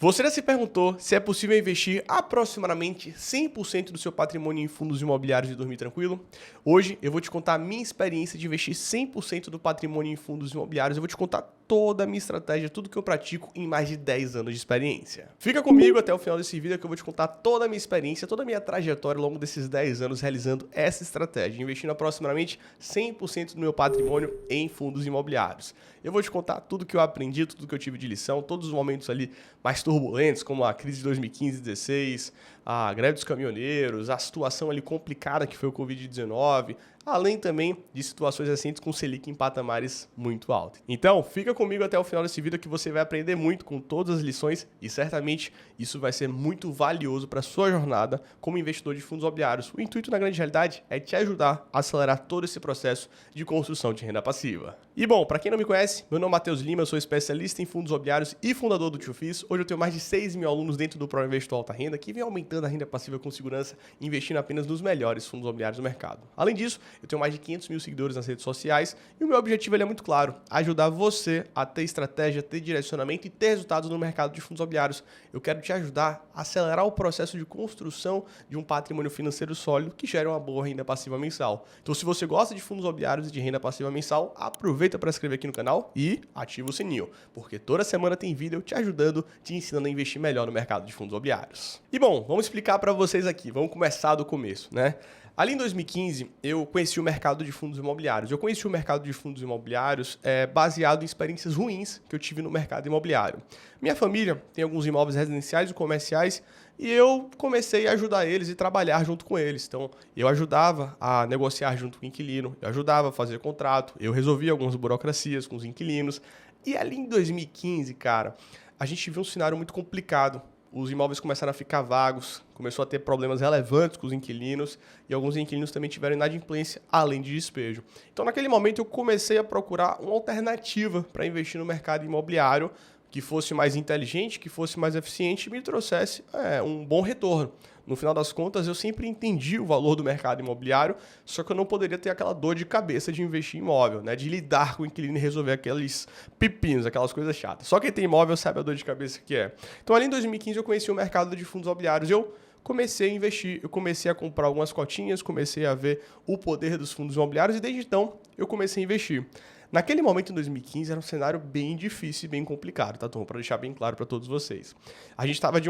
Você já se perguntou se é possível investir aproximadamente 100% do seu patrimônio em fundos imobiliários e dormir tranquilo? Hoje eu vou te contar a minha experiência de investir 100% do patrimônio em fundos imobiliários. Eu vou te contar toda a minha estratégia, tudo que eu pratico em mais de 10 anos de experiência. Fica comigo até o final desse vídeo que eu vou te contar toda a minha experiência, toda a minha trajetória ao longo desses 10 anos realizando essa estratégia, investindo aproximadamente 100% do meu patrimônio em fundos imobiliários. Eu vou te contar tudo que eu aprendi, tudo que eu tive de lição, todos os momentos ali mais turbulentos, como a crise de 2015 e 2016, a greve dos caminhoneiros, a situação ali complicada que foi o Covid-19, além também de situações recentes com o Selic em patamares muito altos. Então, fica comigo até o final desse vídeo que você vai aprender muito com todas as lições e certamente isso vai ser muito valioso para a sua jornada como investidor de fundos imobiliários. O intuito, na grande realidade, é te ajudar a acelerar todo esse processo de construção de renda passiva. E bom, para quem não me conhece, meu nome é Matheus Lima, eu sou especialista em fundos imobiliários e fundador do TioFis. Hoje eu tenho mais de 6 mil alunos dentro do Programa Investor Alta Renda, que vem aumentando a renda passiva com segurança, investindo apenas nos melhores fundos imobiliários do mercado. Além disso, eu tenho mais de 500 mil seguidores nas redes sociais e o meu objetivo é muito claro, ajudar você a ter estratégia, ter direcionamento e ter resultados no mercado de fundos imobiliários. Eu quero te ajudar a acelerar o processo de construção de um patrimônio financeiro sólido que gere uma boa renda passiva mensal. Então, se você gosta de fundos imobiliários e de renda passiva mensal, aproveita para se inscrever aqui no canal e ativa o sininho, porque toda semana tem vídeo te ajudando, te ensinando a investir melhor no mercado de fundos imobiliários. E bom, vamos explicar para vocês aqui, vamos começar do começo, né? Ali em 2015, eu conheci o mercado de fundos imobiliários. Eu conheci o mercado de fundos imobiliários baseado em experiências ruins que eu tive no mercado imobiliário. Minha família tem alguns imóveis residenciais e comerciais e eu comecei a ajudar eles e trabalhar junto com eles. Então, eu ajudava a negociar junto com o inquilino, eu ajudava a fazer contrato, eu resolvia algumas burocracias com os inquilinos. E ali em 2015, cara, a gente viu um cenário muito complicado. Os imóveis começaram a ficar vagos, começou a ter problemas relevantes com os inquilinos e alguns inquilinos também tiveram inadimplência, além de despejo. Então, naquele momento, eu comecei a procurar uma alternativa para investir no mercado imobiliário que fosse mais inteligente, que fosse mais eficiente e me trouxesse um bom retorno. No final das contas, eu sempre entendi o valor do mercado imobiliário, só que eu não poderia ter aquela dor de cabeça de investir em imóvel, né? De lidar com o inquilino e resolver aqueles pepinos, aquelas coisas chatas. Só quem tem imóvel sabe a dor de cabeça que é. Então, ali em 2015, eu conheci o mercado de fundos imobiliários. Eu comecei a investir, eu comecei a comprar algumas cotinhas, comecei a ver o poder dos fundos imobiliários e desde então eu comecei a investir. Naquele momento, em 2015, era um cenário bem difícil e bem complicado, tá, turma? Para deixar bem claro para todos vocês. A gente estava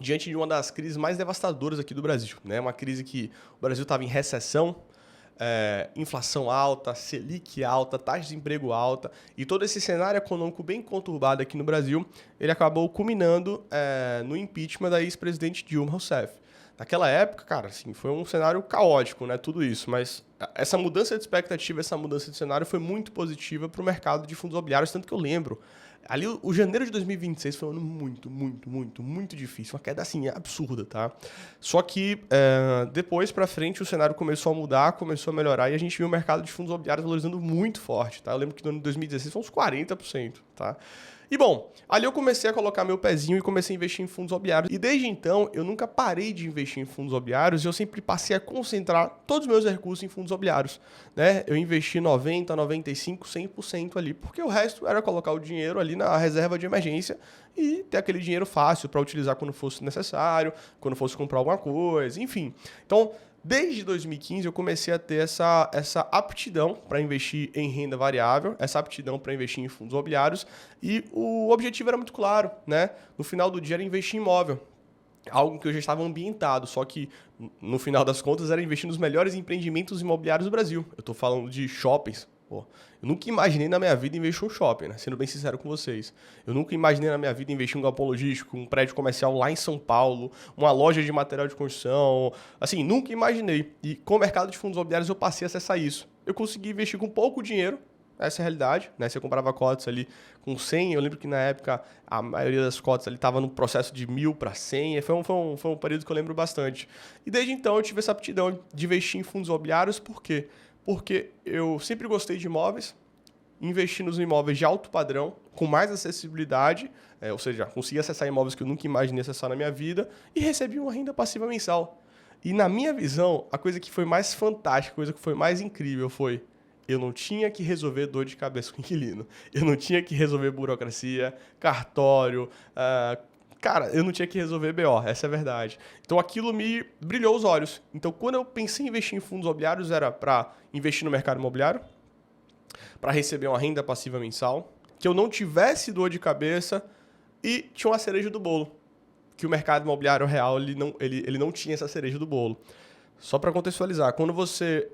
diante de uma das crises mais devastadoras aqui do Brasil, né? Uma crise que o Brasil estava em recessão, inflação alta, Selic alta, taxa de desemprego alta e todo esse cenário econômico bem conturbado aqui no Brasil, ele acabou culminando no impeachment da ex-presidente Dilma Rousseff. Naquela época, cara, assim, foi um cenário caótico, né, tudo isso, mas essa mudança de expectativa, essa mudança de cenário foi muito positiva para o mercado de fundos imobiliários, tanto que eu lembro, ali o janeiro de 2026 foi um ano muito difícil, uma queda assim absurda, tá? Só que depois para frente o cenário começou a mudar, começou a melhorar e a gente viu o mercado de fundos imobiliários valorizando muito forte, tá? Eu lembro que no ano de 2016 foi uns 40%, tá? E bom, ali eu comecei a colocar meu pezinho e comecei a investir em fundos imobiliários. E desde então, eu nunca parei de investir em fundos imobiliários e eu sempre passei a concentrar todos os meus recursos em fundos imobiliários, né? Eu investi 90, 95, 100% ali, porque o resto era colocar o dinheiro ali na reserva de emergência e ter aquele dinheiro fácil para utilizar quando fosse necessário, quando fosse comprar alguma coisa, enfim. Então, desde 2015 eu comecei a ter essa aptidão para investir em renda variável, essa aptidão para investir em fundos imobiliários e o objetivo era muito claro, né? No final do dia era investir em imóvel, algo que eu já estava ambientado, só que no final das contas era investir nos melhores empreendimentos imobiliários do Brasil. Eu estou falando de shoppings. Pô, eu nunca imaginei na minha vida investir em um shopping, né? Sendo bem sincero com vocês. Eu nunca imaginei na minha vida investir em um galpão logístico, um prédio comercial lá em São Paulo, uma loja de material de construção. Assim, nunca imaginei. E com o mercado de fundos imobiliários eu passei a acessar isso. Eu consegui investir com pouco dinheiro, essa é a realidade, né? Você comprava cotas ali com 100, eu lembro que na época a maioria das cotas ali estava no processo de 1.000 para 100, foi um período que eu lembro bastante. E desde então eu tive essa aptidão de investir em fundos imobiliários, por quê? Porque eu sempre gostei de imóveis, investi nos imóveis de alto padrão, com mais acessibilidade, ou seja, consegui acessar imóveis que eu nunca imaginei acessar na minha vida e recebi uma renda passiva mensal. E na minha visão, a coisa que foi mais fantástica, a coisa que foi mais incrível foi eu não tinha que resolver dor de cabeça com inquilino. Eu não tinha que resolver burocracia, cartório, cara, eu não tinha que resolver BO, essa é a verdade. Então aquilo me brilhou os olhos. Então quando eu pensei em investir em fundos imobiliários era para investir no mercado imobiliário, para receber uma renda passiva mensal, que eu não tivesse dor de cabeça e tinha uma cereja do bolo, que o mercado imobiliário real ele não tinha essa cereja do bolo. Só para contextualizar, quando você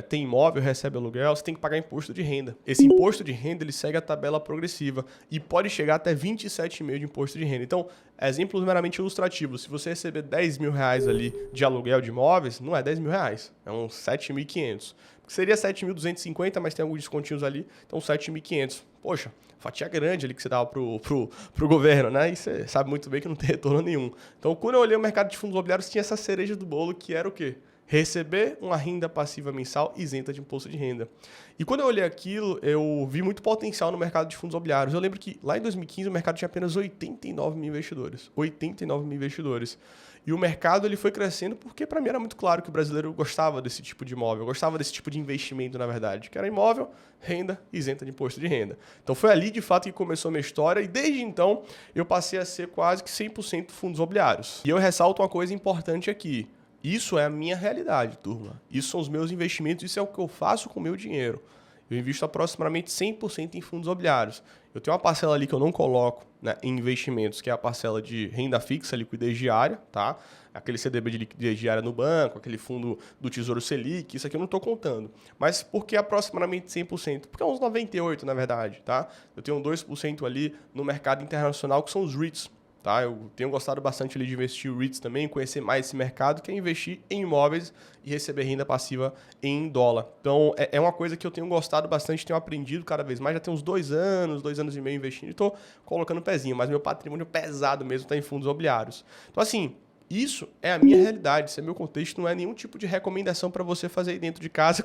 tem imóvel, recebe aluguel, você tem que pagar imposto de renda. Esse imposto de renda ele segue a tabela progressiva e pode chegar até 27,5% de imposto de renda. Então, exemplos meramente ilustrativos. Se você receber 10 mil reais ali de aluguel de imóveis, não é 10 mil reais, é uns 7.500. Seria 7.250, mas tem alguns descontinhos ali, então 7.500. Poxa, fatia grande ali que você dava pro governo, né? E você sabe muito bem que não tem retorno nenhum. Então, quando eu olhei o mercado de fundos imobiliários, tinha essa cereja do bolo que era o quê? Receber uma renda passiva mensal isenta de imposto de renda. E quando eu olhei aquilo, eu vi muito potencial no mercado de fundos imobiliários. Eu lembro que lá em 2015 o mercado tinha apenas 89 mil investidores. 89 mil investidores. E o mercado ele foi crescendo porque para mim era muito claro que o brasileiro gostava desse tipo de imóvel, gostava desse tipo de investimento, na verdade, que era imóvel, renda isenta de imposto de renda. Então foi ali de fato que começou a minha história e desde então eu passei a ser quase que 100% fundos imobiliários. E eu ressalto uma coisa importante aqui. Isso é a minha realidade, turma. Isso são os meus investimentos, isso é o que eu faço com o meu dinheiro. Eu invisto aproximadamente 100% em fundos imobiliários. Eu tenho uma parcela ali que eu não coloco, né, em investimentos, que é a parcela de renda fixa, liquidez diária, tá? Aquele CDB de liquidez diária no banco, aquele fundo do Tesouro Selic, isso aqui eu não estou contando. Mas por que aproximadamente 100%? Porque é uns 98%, na verdade, tá? Eu tenho 2% ali no mercado internacional, que são os REITs. Tá? Eu tenho gostado bastante ali de investir em REITs também, conhecer mais esse mercado, que é investir em imóveis e receber renda passiva em dólar. Então, é uma coisa que eu tenho gostado bastante, tenho aprendido cada vez mais. Já tem uns 2 anos e meio investindo e estou colocando pezinho, mas meu patrimônio pesado mesmo está em fundos imobiliários. Então, assim, isso é a minha realidade, esse é meu contexto, não é nenhum tipo de recomendação para você fazer aí dentro de casa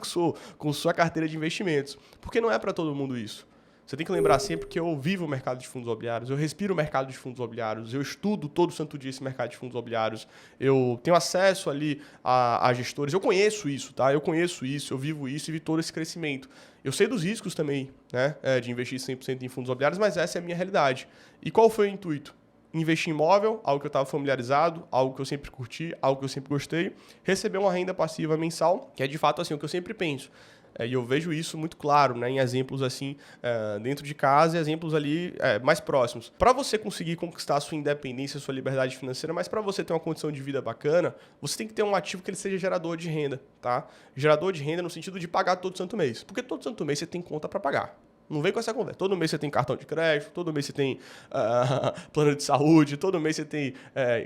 com sua carteira de investimentos, porque não é para todo mundo isso. Você tem que lembrar sempre que eu vivo o mercado de fundos imobiliários, eu respiro o mercado de fundos imobiliários, eu estudo todo santo dia esse mercado de fundos imobiliários, eu tenho acesso ali a gestores, eu conheço isso, tá? Eu conheço isso, eu vivo isso e vi todo esse crescimento. Eu sei dos riscos também, né, de investir 100% em fundos imobiliários, mas essa é a minha realidade. E qual foi o intuito? Investir em imóvel, algo que eu estava familiarizado, algo que eu sempre curti, algo que eu sempre gostei, receber uma renda passiva mensal, que é de fato assim o que eu sempre penso. E eu vejo isso muito claro, né, em exemplos assim dentro de casa e exemplos ali mais próximos. Para você conseguir conquistar a sua independência, a sua liberdade financeira, mas para você ter uma condição de vida bacana, você tem que ter um ativo que ele seja gerador de renda, tá? Gerador de renda no sentido de pagar todo santo mês, porque todo santo mês você tem conta para pagar. Não vem com essa conversa. Todo mês você tem cartão de crédito, todo mês você tem plano de saúde, todo mês você tem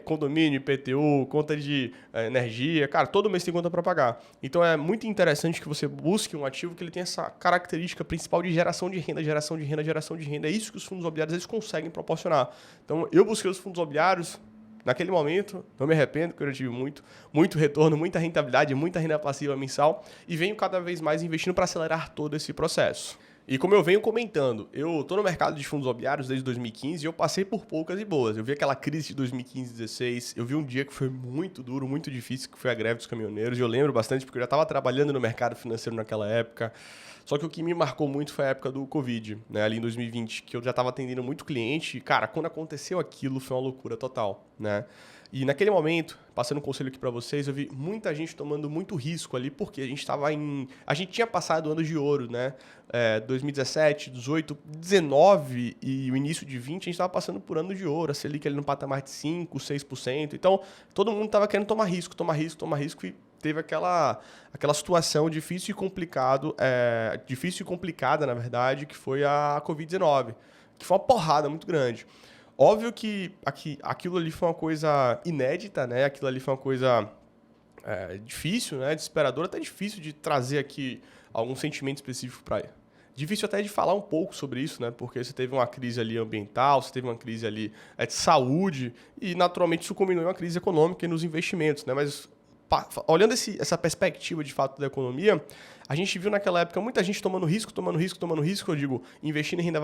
condomínio, IPTU, conta de energia. Cara, todo mês tem conta para pagar. Então é muito interessante que você busque um ativo que ele tenha essa característica principal de geração de renda, geração de renda, geração de renda. É isso que os fundos imobiliários eles conseguem proporcionar. Então eu busquei os fundos imobiliários. Naquele momento, não me arrependo, porque eu tive muito retorno, muita rentabilidade, muita renda passiva mensal e venho cada vez mais investindo para acelerar todo esse processo. E como eu venho comentando, eu estou no mercado de fundos imobiliários desde 2015 e eu passei por poucas e boas. Eu vi aquela crise de 2015 e 2016, eu vi um dia que foi muito duro, muito difícil, que foi a greve dos caminhoneiros. E eu lembro bastante porque eu já estava trabalhando no mercado financeiro naquela época. Só que o que me marcou muito foi a época do Covid, né, ali em 2020, que eu já estava atendendo muito cliente. E, cara, quando aconteceu aquilo, foi uma loucura total, né? E naquele momento, passando um conselho aqui para vocês, eu vi muita gente tomando muito risco ali, porque a gente estava a gente tinha passado anos de ouro, né? 2017, 18, 19 e o início de 20, a gente estava passando por anos de ouro, a Selic ali no patamar de 5%, 6%. Então, todo mundo estava querendo tomar risco e teve aquela situação difícil e complicada, na verdade, que foi a Covid-19, que foi uma porrada muito grande. Óbvio que aquilo ali foi uma coisa inédita, né? Aquilo ali foi uma coisa difícil, né? Desesperadora, até difícil de trazer aqui algum sentimento específico para ele. Difícil até de falar um pouco sobre isso, né? Porque você teve uma crise ali ambiental, você teve uma crise ali de saúde e, naturalmente, isso culminou em uma crise econômica e nos investimentos, né? Mas olhando essa perspectiva de fato da economia, a gente viu naquela época muita gente tomando risco, eu digo, investindo em renda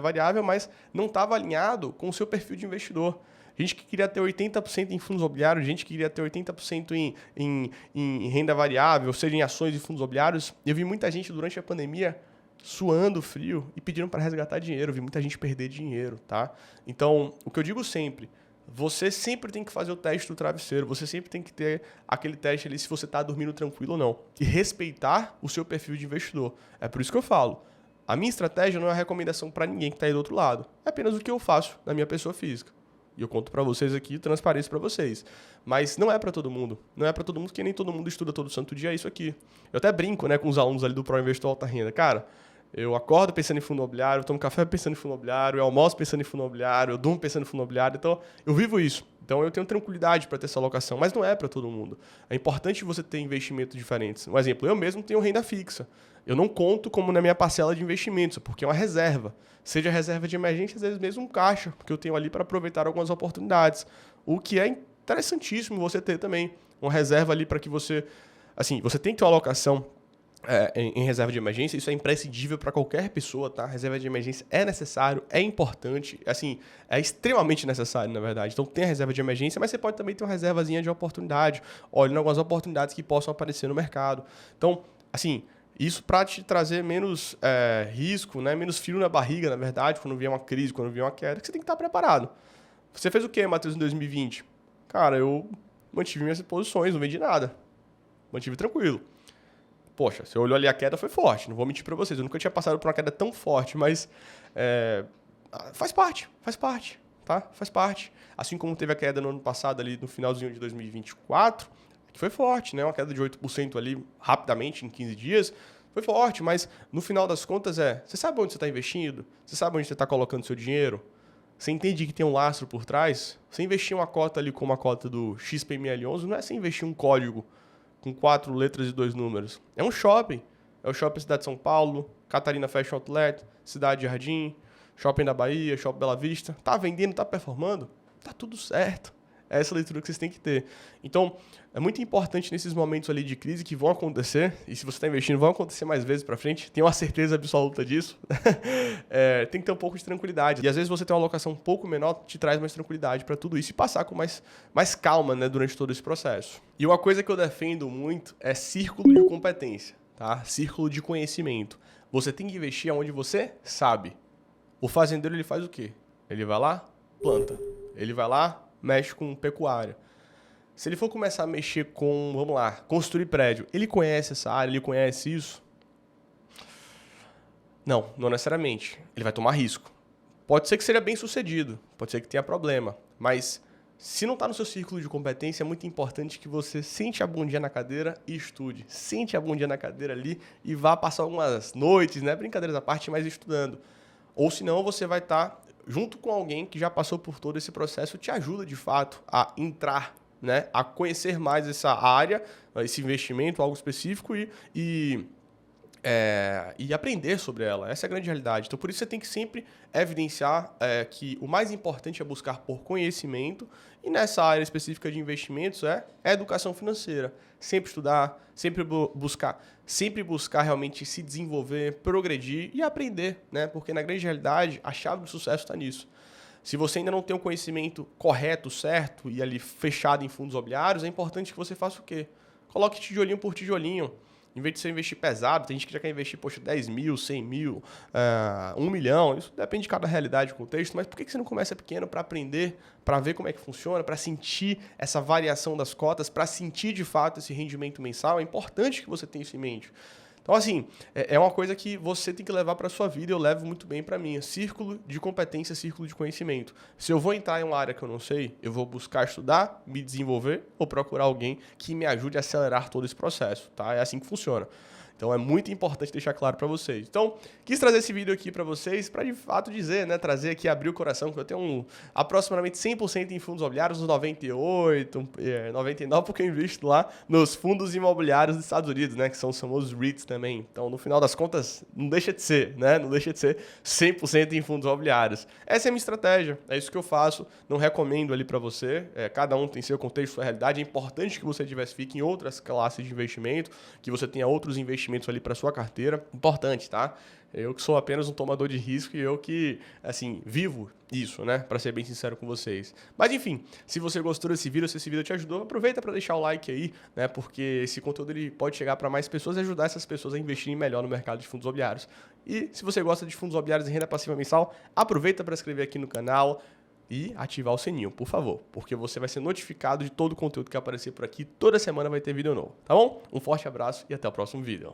variável, mas não estava alinhado com o seu perfil de investidor. Gente que queria ter 80% em fundos imobiliários, gente que queria ter 80% em renda variável, ou seja, em ações e fundos imobiliários. Eu vi muita gente durante a pandemia suando frio e pedindo para resgatar dinheiro. Eu vi muita gente perder dinheiro, tá? Então, o que eu digo sempre, você sempre tem que fazer o teste do travesseiro, você sempre tem que ter aquele teste ali se você está dormindo tranquilo ou não. E respeitar o seu perfil de investidor. É por isso que eu falo. A minha estratégia não é uma recomendação para ninguém que está aí do outro lado. É apenas o que eu faço na minha pessoa física. E eu conto para vocês aqui, transparência para vocês. Mas não é para todo mundo. Não é para todo mundo, porque nem todo mundo estuda todo santo dia isso aqui. Eu até brinco, né, com os alunos ali do Pro Investor Alta Renda. Cara, eu acordo pensando em fundo imobiliário, eu tomo café pensando em fundo imobiliário, eu almoço pensando em fundo imobiliário, eu durmo pensando em fundo imobiliário. Então, eu vivo isso. Então, eu tenho tranquilidade para ter essa alocação, mas não é para todo mundo. É importante você ter investimentos diferentes. Um exemplo, eu mesmo tenho renda fixa. Eu não conto como na minha parcela de investimentos, porque é uma reserva. Seja reserva de emergência, às vezes mesmo um caixa, porque eu tenho ali para aproveitar algumas oportunidades. O que é interessantíssimo você ter também uma reserva ali para que você... Assim, você tem que ter uma alocação em reserva de emergência, isso é imprescindível para qualquer pessoa, tá? Reserva de emergência é necessário, é importante, assim, é extremamente necessário, na verdade. Então, tem a reserva de emergência, mas você pode também ter uma reservazinha de oportunidade, olhando algumas oportunidades que possam aparecer no mercado. Então, assim, isso para te trazer menos risco, né? Menos frio na barriga, na verdade, quando vier uma crise, quando vier uma queda, que você tem que estar preparado. Você fez o quê, Matheus, em 2020? Cara, eu mantive minhas posições, não vendi nada. Mantive tranquilo. Poxa, você olhou ali a queda, foi forte, não vou mentir para vocês. Eu nunca tinha passado por uma queda tão forte, mas faz parte, tá? Faz parte. Assim como teve a queda no ano passado, ali no finalzinho de 2024, que foi forte, né? Uma queda de 8% ali, rapidamente, em 15 dias. Foi forte, mas no final das contas você sabe onde você está investindo? Você sabe onde você está colocando seu dinheiro? Você entende que tem um lastro por trás? Você investir uma cota ali como a cota do XPML11, não é você investir um código com 4 letras e 2 números. É um shopping. É o Shopping Cidade de São Paulo, Catarina Fashion Outlet, Cidade Jardim, Shopping da Bahia, Shopping Bela Vista. Tá vendendo, tá performando? Tá tudo certo. É essa leitura que vocês têm que ter. Então, é muito importante nesses momentos ali de crise que vão acontecer, e se você está investindo, vão acontecer mais vezes para frente, tenho uma certeza absoluta disso, tem que ter um pouco de tranquilidade. E às vezes você ter uma alocação um pouco menor te traz mais tranquilidade para tudo isso e passar com mais calma, né, durante todo esse processo. E uma coisa que eu defendo muito é círculo de competência, tá? Círculo de conhecimento. Você tem que investir onde você sabe. O fazendeiro, ele faz o quê? Ele vai lá, planta. Ele vai lá, mexe com pecuária. Se ele for começar a mexer com, vamos lá, construir prédio, ele conhece essa área, ele conhece isso? Não necessariamente. Ele vai tomar risco. Pode ser que seja bem sucedido, pode ser que tenha problema, mas se não está no seu círculo de competência, é muito importante que você sente a bundinha na cadeira e estude. Sente a bundinha na cadeira ali e vá passar algumas noites, né, brincadeiras à parte, mas estudando. Ou senão você vai estar junto com alguém que já passou por todo esse processo, te ajuda de fato a entrar, né, a conhecer mais essa área, esse investimento, algo específico e aprender sobre ela. Essa é a grande realidade. Então, por isso você tem que sempre evidenciar que o mais importante é buscar por conhecimento e nessa área específica de investimentos é a educação financeira. Sempre estudar, sempre buscar realmente se desenvolver, progredir e aprender, né? Porque na grande realidade a chave do sucesso está nisso. Se você ainda não tem o conhecimento correto, certo e ali fechado em fundos imobiliários, é importante que você faça o quê? Coloque tijolinho por tijolinho. Em vez de você investir pesado, tem gente que já quer investir, 10 mil, 100 mil, 1 milhão. Isso depende de cada realidade e contexto. Mas por que você não começa pequeno para aprender, para ver como é que funciona, para sentir essa variação das cotas, para sentir de fato esse rendimento mensal? É importante que você tenha isso em mente. Então, assim, é uma coisa que você tem que levar para a sua vida, eu levo muito bem para mim. Círculo de competência, círculo de conhecimento. Se eu vou entrar em uma área que eu não sei, eu vou buscar estudar, me desenvolver ou procurar alguém que me ajude a acelerar todo esse processo, tá? É assim que funciona. Então, é muito importante deixar claro para vocês. Então, quis trazer esse vídeo aqui para vocês, para de fato dizer, né? Trazer aqui, abrir o coração, que eu tenho aproximadamente 100% em fundos imobiliários, uns 98, 99, porque eu invisto lá nos fundos imobiliários dos Estados Unidos, né? Que são os famosos REITs também. Então, no final das contas, não deixa de ser, né? Não deixa de ser 100% em fundos imobiliários. Essa é a minha estratégia, é isso que eu faço. Não recomendo ali para você. Cada um tem seu contexto, sua realidade. É importante que você diversifique em outras classes de investimento, que você tenha outros investimentos investimentos ali para sua carteira. Importante, tá? Eu que sou apenas um tomador de risco e eu que, assim, vivo isso, né? Para ser bem sincero com vocês. Mas enfim, se você gostou desse vídeo, se esse vídeo te ajudou, aproveita para deixar o like aí, né? Porque esse conteúdo ele pode chegar para mais pessoas e ajudar essas pessoas a investirem melhor no mercado de fundos imobiliários. E se você gosta de fundos imobiliários e renda passiva mensal, aproveita para se inscrever aqui no canal e ativar o sininho, por favor, porque você vai ser notificado de todo o conteúdo que aparecer por aqui. Toda semana vai ter vídeo novo, tá bom? Um forte abraço e até o próximo vídeo.